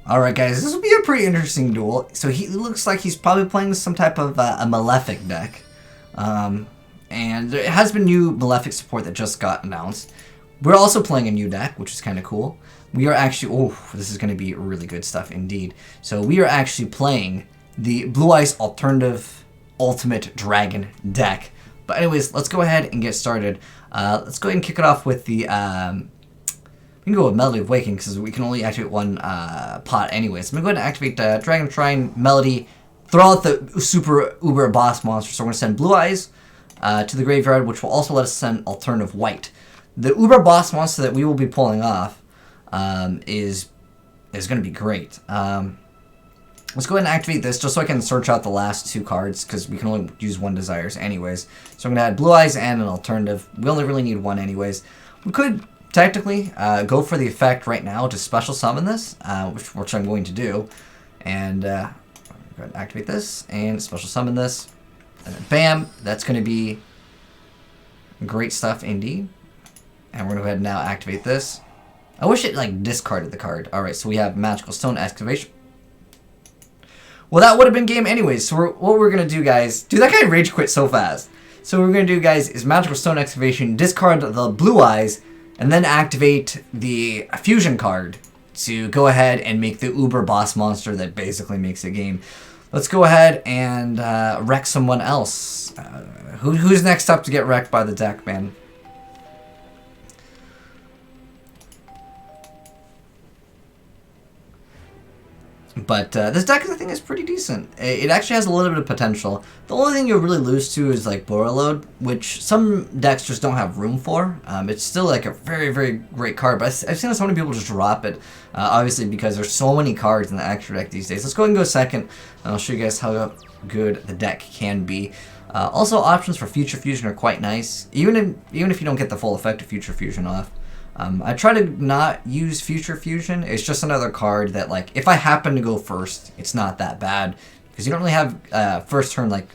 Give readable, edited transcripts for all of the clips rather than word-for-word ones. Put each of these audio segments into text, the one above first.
Alright guys, this will be a pretty interesting duel. So he looks like he's probably playing some type of a Malefic deck. And there has been new Malefic support that just got announced. We're also playing a new deck, which is kind of cool. We are actually, oh, this is going to be really good stuff indeed. So we are actually playing the Blue Eyes Alternative Ultimate Dragon deck. But anyways, let's go ahead and get started. Let's go ahead and kick it off with the, we can go with Melody of Waking because we can only activate one pot anyways. I'm going to go ahead and activate Dragon Shrine, Melody, throw out the Super Uber Boss Monster. So we're going to send Blue Eyes to the graveyard, which will also let us send Alternative White. The Uber Boss Monster that we will be pulling off is going to be great. Let's go ahead and activate this just so I can search out the last two cards because we can only use one Desires anyways. So I'm going to add Blue Eyes and an Alternative. We only really need one anyways. We could technically go for the effect right now to special summon this, which I'm going to do. And I'm going to go ahead and activate this and special summon this. And then bam, that's going to be great stuff indeed. And we're going to go ahead and now activate this. I wish it like discarded the card. Alright, so we have Magical Stone Excavation. Well, that would have been game anyways. So what we're going to do, guys... Dude, that guy rage quit so fast. So what we're going to do, guys, is Magical Stone Excavation, discard the Blue Eyes, and then activate the Fusion card to go ahead and make the Uber Boss Monster that basically makes a game. Let's go ahead and wreck someone else. Who's next up to get wrecked by the deck, man? But this deck, I think, is pretty decent. It actually has a little bit of potential. The only thing you'll really lose to is like Borreload, which some decks just don't have room for. It's still like a very, very great card, but I've seen so many people just drop it, obviously because there's so many cards in the extra deck these days. Let's go ahead and go second, and I'll show you guys how good the deck can be. Also, options for Future Fusion are quite nice, even if you don't get the full effect of Future Fusion off. I try to not use Future Fusion. It's just another card that, like, if I happen to go first, it's not that bad. Because you don't really have first turn, like,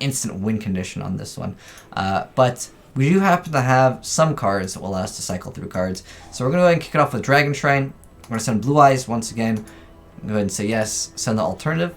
instant win condition on this one. But we do happen to have some cards that will allow us to cycle through cards. So we're going to go ahead and kick it off with Dragon Shrine. We're going to send Blue Eyes once again. Go ahead and say yes. Send the Alternative.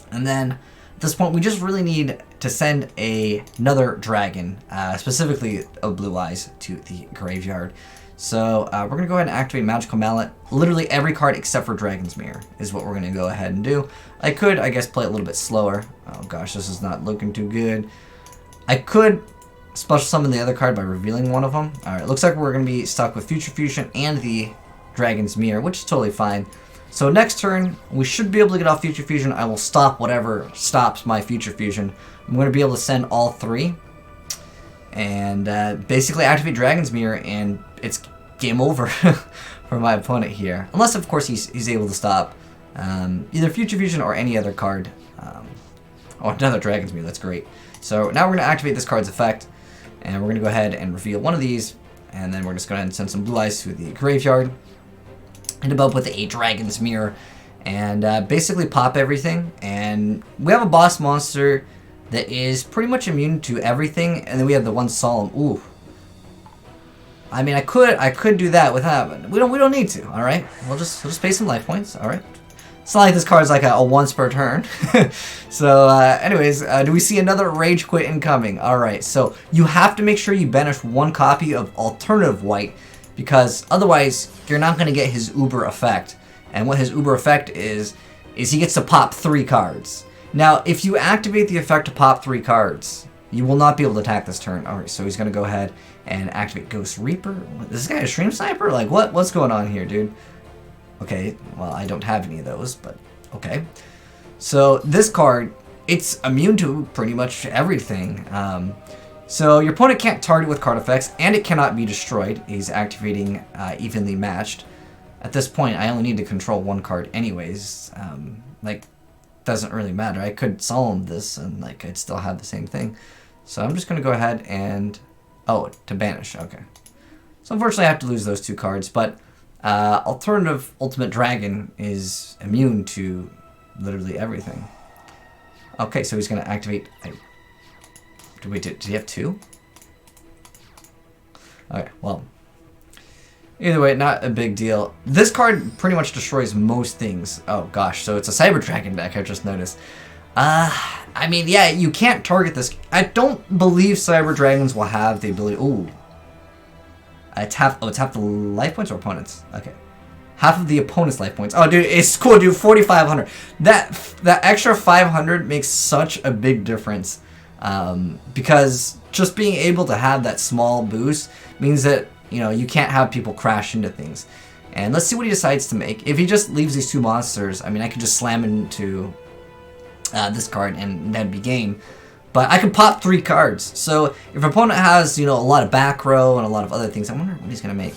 And then, at this point, we just really need to send another dragon, specifically of Blue Eyes, to the graveyard. So we're going to go ahead and activate Magical Mallet. Literally every card except for Dragon's Mirror is what we're going to go ahead and do. I could, I guess, play it a little bit slower. Oh gosh, this is not looking too good. I could special summon the other card by revealing one of them. Alright, looks like we're going to be stuck with Future Fusion and the Dragon's Mirror, which is totally fine. So next turn, we should be able to get off Future Fusion. I will stop whatever stops my Future Fusion. I'm going to be able to send all three. And basically activate Dragon's Mirror, and it's game over for my opponent here. Unless, of course, he's able to stop either Future Fusion or any other card. Oh, another Dragon's Mirror. That's great. So now we're going to activate this card's effect. And we're going to go ahead and reveal one of these. And then we're just going to send some Blue Eyes to the graveyard. End up with a Dragon's Mirror, and basically pop everything. And we have a boss monster that is pretty much immune to everything, and then we have the one Solemn. Ooh, I mean, I could do that without, but we don't need to. All right, we'll just pay some life points. All right, it's not like this card's like a once per turn. So, anyways, do we see another Rage Quit incoming? All right, so you have to make sure you banish one copy of Alternative White, because otherwise you're not going to get his Uber effect. And what his Uber effect is he gets to pop 3 cards. Now, if you activate the effect to pop 3 cards, you will not be able to attack this turn. Alright, so he's going to go ahead and activate Ghost Reaper. Is this guy a Stream Sniper? Like, what's going on here, dude? Okay, well, I don't have any of those, but okay. So, this card, it's immune to pretty much everything. So your opponent can't target with card effects, and it cannot be destroyed. He's activating evenly matched. At this point, I only need to control one card anyways. Like, doesn't really matter. I could solemn this, and like I'd still have the same thing. So I'm just going to go ahead and... Oh, to banish. Okay. So unfortunately, I have to lose those 2 cards, but Alternative Ultimate Dragon is immune to literally everything. Okay, so he's going to activate... Wait, did he have 2? Okay, well, Either way, not a big deal. This card pretty much destroys most things. Oh gosh, so it's a CyberDragon deck, I just noticed. I mean, yeah, you can't target this. I don't believe CyberDragons will have the ability... Ooh. It's half the life points or opponents? Okay. Half of the opponent's life points. Oh, dude, it's cool, dude. 4,500. That extra 500 makes such a big difference. Because just being able to have that small boost means that, you know, you can't have people crash into things. And let's see what he decides to make. If he just leaves these two monsters, I mean, I could just slam into this card and that'd be game. But I could pop 3 cards. So if an opponent has, you know, a lot of back row and a lot of other things, I wonder what he's going to make.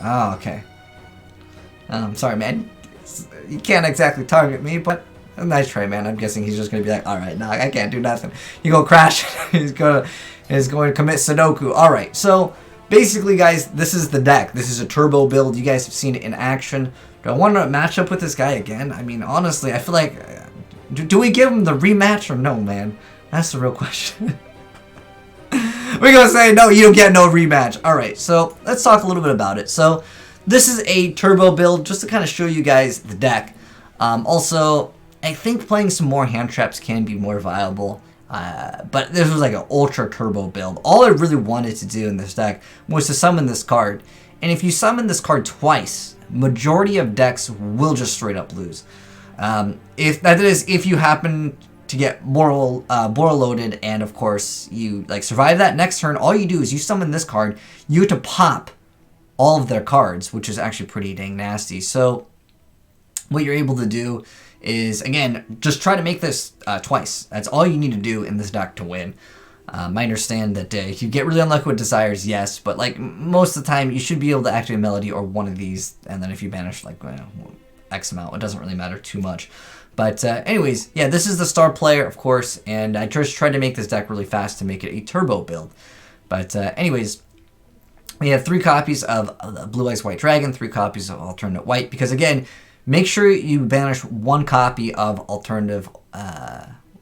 Oh, okay. Sorry, man. You can't exactly target me, but a nice try, man. I'm guessing he's just going to be like, alright, no, I can't do nothing. You go crash. he's going to commit Sudoku. Alright, so basically, guys, this is the deck. This is a turbo build. You guys have seen it in action. Do I want to match up with this guy again? I mean, honestly, I feel like... Do we give him the rematch or no, man? That's the real question. We're going to say, no, you don't get no rematch. Alright, so let's talk a little bit about it. So, this is a turbo build just to kind of show you guys the deck. Also, I think playing some more hand traps can be more viable. But this was like an ultra turbo build. All I really wanted to do in this deck was to summon this card. And if you summon this card twice, majority of decks will just straight up lose. If you happen to get Boral loaded and of course you like survive that next turn, all you do is you summon this card, you have to pop all of their cards, which is actually pretty dang nasty. So what you're able to do is, again, just try to make this twice. That's all you need to do in this deck to win. I understand that if you get really unlucky with Desires, yes, but like most of the time you should be able to activate Melody or one of these, and then if you banish like X amount, it doesn't really matter too much. But anyways, yeah, this is the star player, of course, and I just tried to make this deck really fast to make it a turbo build. But anyways, we have 3 copies of Blue Eyes White Dragon, 3 copies of Alternate White, because again, make sure you banish 1 copy of Alternative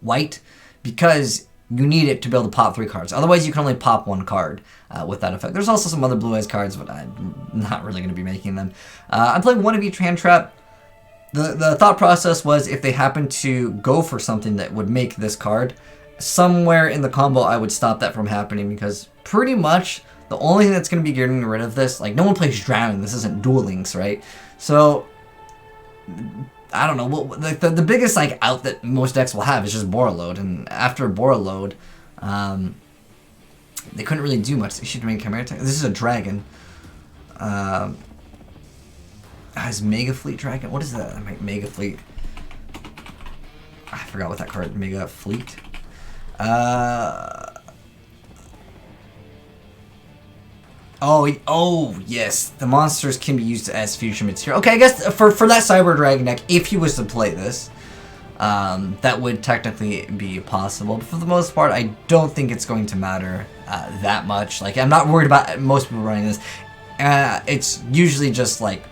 White, because you need it to be able to pop 3 cards. Otherwise, you can only pop 1 card with that effect. There's also some other Blue Eyes cards, but I'm not really going to be making them. I'm playing 1 of each hand trap. The thought process was if they happen to go for something that would make this card, somewhere in the combo I would stop that from happening, because pretty much the only thing that's going to be getting rid of this, like no one plays Drowning, this isn't Duel Links, right? So, I don't know, the biggest like out that most decks will have is just Borreload, and after Borreload, they couldn't really do much. They should make Chimera Attack. This is a dragon. Has Mega Fleet Dragon? What is that? Mega Fleet. I forgot what that card. Mega Fleet. Oh yes, the monsters can be used as fusion material. Okay, I guess for that Cyber Dragon deck, if he was to play this, that would technically be possible. But for the most part, I don't think it's going to matter that much. Like, I'm not worried about most people running this. It's usually just like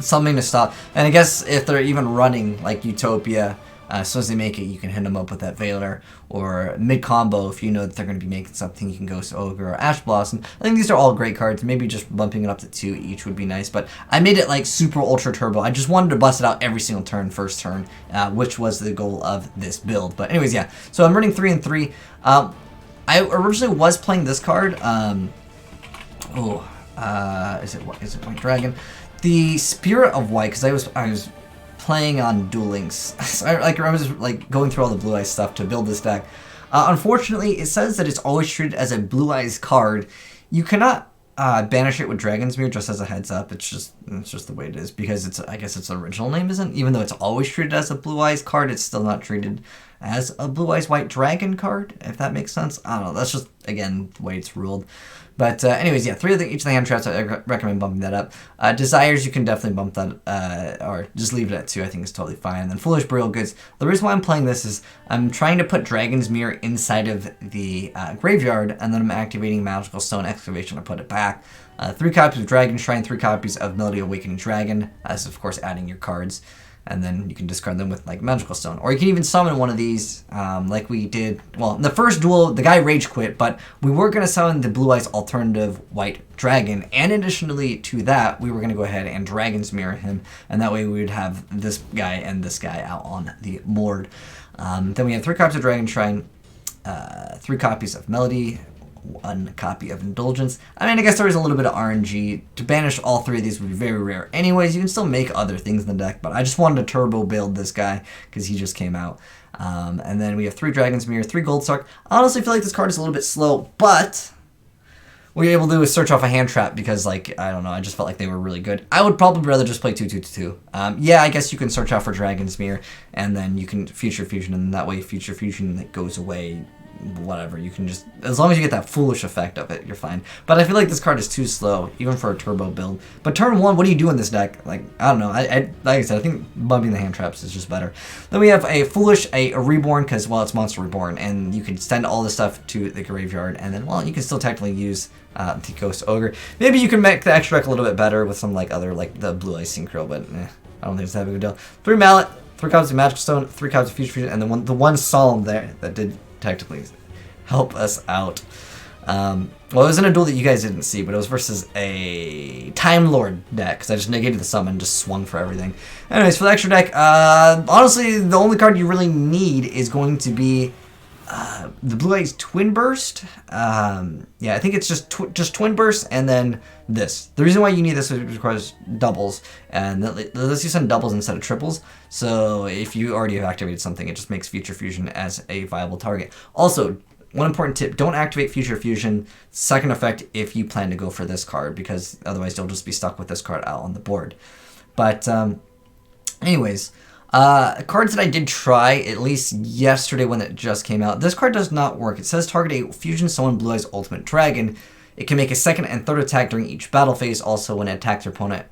something to stop. And I guess if they're even running like Utopia, as soon as they make it, you can hit them up with that Veiler, or mid-combo, if you know that they're going to be making something, you can Ghost Ogre or Ash Blossom. I think these are all great cards. Maybe just bumping it up to 2 each would be nice, but I made it like super ultra turbo. I just wanted to bust it out every single turn, first turn, which was the goal of this build. But anyways, yeah, so I'm running 3 and 3. I originally was playing this card. Is it White Dragon? The Spirit of White, because I was playing on Duel Links. I was like going through all the Blue Eyes stuff to build this deck. Unfortunately, it says that it's always treated as a Blue Eyes card. You cannot banish it with Dragon's Mirror, just as a heads up. It's just the way it is, because I guess its original name isn't. Even though it's always treated as a Blue Eyes card, it's still not treated as a Blue Eyes White Dragon card, if that makes sense. I don't know. That's just, again, the way it's ruled. But anyways, yeah, 3 of each of the hand traps, I recommend bumping that up. Desires, you can definitely bump that, or just leave it at 2, I think is totally fine. And then Foolish Burial Goods, the reason why I'm playing this is I'm trying to put Dragon's Mirror inside of the graveyard, and then I'm activating Magical Stone Excavation to put it back. 3 copies of Dragon Shrine, 3 copies of Melody Awakening Dragon, as of course adding your cards. And then you can discard them with like Magical Stone. Or you can even summon one of these, like we did. Well, in the first duel, the guy rage quit, but we were going to summon the Blue Eyes alternative White Dragon. And additionally to that, we were going to go ahead and Dragon's Mirror him. And that way we would have this guy and this guy out on the board. Then we have 3 copies of Dragon Shrine, 3 copies of Melody, 1 copy of Indulgence. I mean, I guess there is a little bit of RNG. To banish all 3 of these would be very rare. Anyways, you can still make other things in the deck, but I just wanted to turbo build this guy because he just came out. And then we have 3 Dragon's Mirror, 3 Gold Star. I honestly feel like this card is a little bit slow, but what you're able to do is search off a hand trap because, like, I don't know, I just felt like they were really good. I would probably rather just play 2/2/2. Yeah, I guess you can search out for Dragon's Mirror, and then you can Future Fusion, and that way Future Fusion that goes away. Whatever, you can just, as long as you get that foolish effect of it, you're fine. But I feel like this card is too slow, even for a turbo build. But turn 1, what do you do in this deck? Like, I don't know, like I said, I think bumping the hand traps is just better. Then we have a Foolish, a Reborn, because, well, it's Monster Reborn, and you can send all this stuff to the graveyard, and then, well, you can still technically use the Ghost Ogre. Maybe you can make the extra deck a little bit better with some, like, other, like, the Blue Eyes Synchro, but I don't think it's that big a deal. 3 Mallet, 3 copies of Magical Stone, 3 copies of Future Fusion, and then the one Solemn there that did technically help us out. Well, it was in a duel that you guys didn't see, but it was versus a Time Lord deck, because I just negated the summon and just swung for everything. Anyways, for the extra deck, honestly, the only card you really need is going to be the Blue Eyes Twin Burst. Yeah, I think it's just Twin Burst, and then this. The reason why you need this is because doubles, and that lets you send doubles instead of triples. So if you already have activated something, it just makes Future Fusion as a viable target. Also, one important tip, don't activate Future Fusion second effect if you plan to go for this card, because otherwise you'll just be stuck with this card out on the board. But anyways, cards that I did try, at least yesterday when it just came out, this card does not work. It says target a Fusion Summon Blue Eyes Ultimate Dragon. It can make a second and third attack during each battle phase. Also, when it attacks your opponent,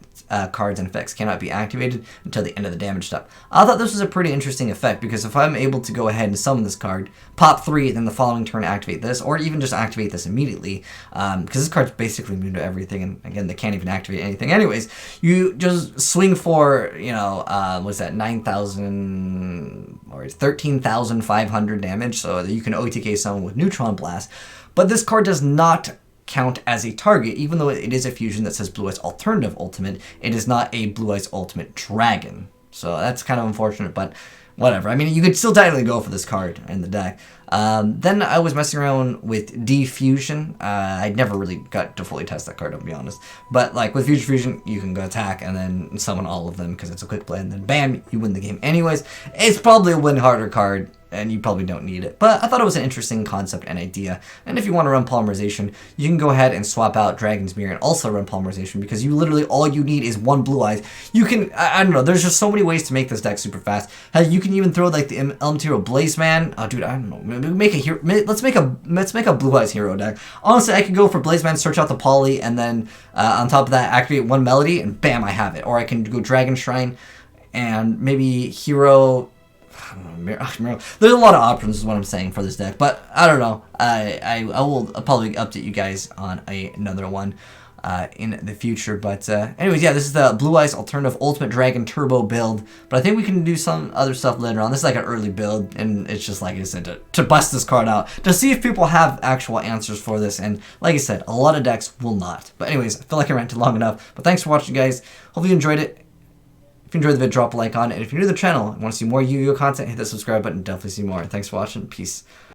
cards and effects cannot be activated until the end of the damage step. I thought this was a pretty interesting effect, because if I'm able to go ahead and summon this card, pop 3, then the following turn activate this, or even just activate this immediately, because this card's basically immune to everything, and again, they can't even activate anything. Anyways, you just swing for, you know, what's that, 9,000 or 13,500 damage, so that you can OTK someone with Neutron Blast. But this card does not count as a target, even though it is a fusion that says Blue Eyes Alternative Ultimate. It is not a Blue Eyes Ultimate Dragon, so that's kind of unfortunate, but whatever. I mean, you could still technically go for this card in the deck. Then I was messing around with Defusion. I never really got to fully test that card, to be honest. But like with Future Fusion, you can go attack and then summon all of them because it's a quick play, and then bam, you win the game. Anyways, it's probably a win harder card, and you probably don't need it. But I thought it was an interesting concept and idea. And if you want to run Polymerization, you can go ahead and swap out Dragon's Mirror and also run Polymerization, because you literally, all you need is 1 Blue Eyes. You can, I don't know, there's just so many ways to make this deck super fast. Hell, you can even throw like the Element Hero Blaze Man. Oh, dude, I don't know. Make a hero. Let's make a Blue Eyes hero deck. Honestly, I could go for Blaze Man, search out the Poly, and then on top of that, activate 1 Melody, and bam, I have it. Or I can go Dragon Shrine and maybe Hero. I don't know, there's a lot of options is what I'm saying for this deck, but I don't know. I will probably update you guys on another one in the future. But anyways, yeah, this is the Blue Eyes Alternative Ultimate Dragon Turbo build, but I think we can do some other stuff later on. This is like an early build, and it's just like I said, to bust this card out, to see if people have actual answers for this, and like I said, a lot of decks will not. But anyways, I feel like I ranted long enough, but thanks for watching, guys. Hopefully you enjoyed it. If you enjoyed the video, drop a like on it. And if you're new to the channel and want to see more Yu-Gi-Oh content, hit that subscribe button. Definitely see more. Thanks for watching. Peace.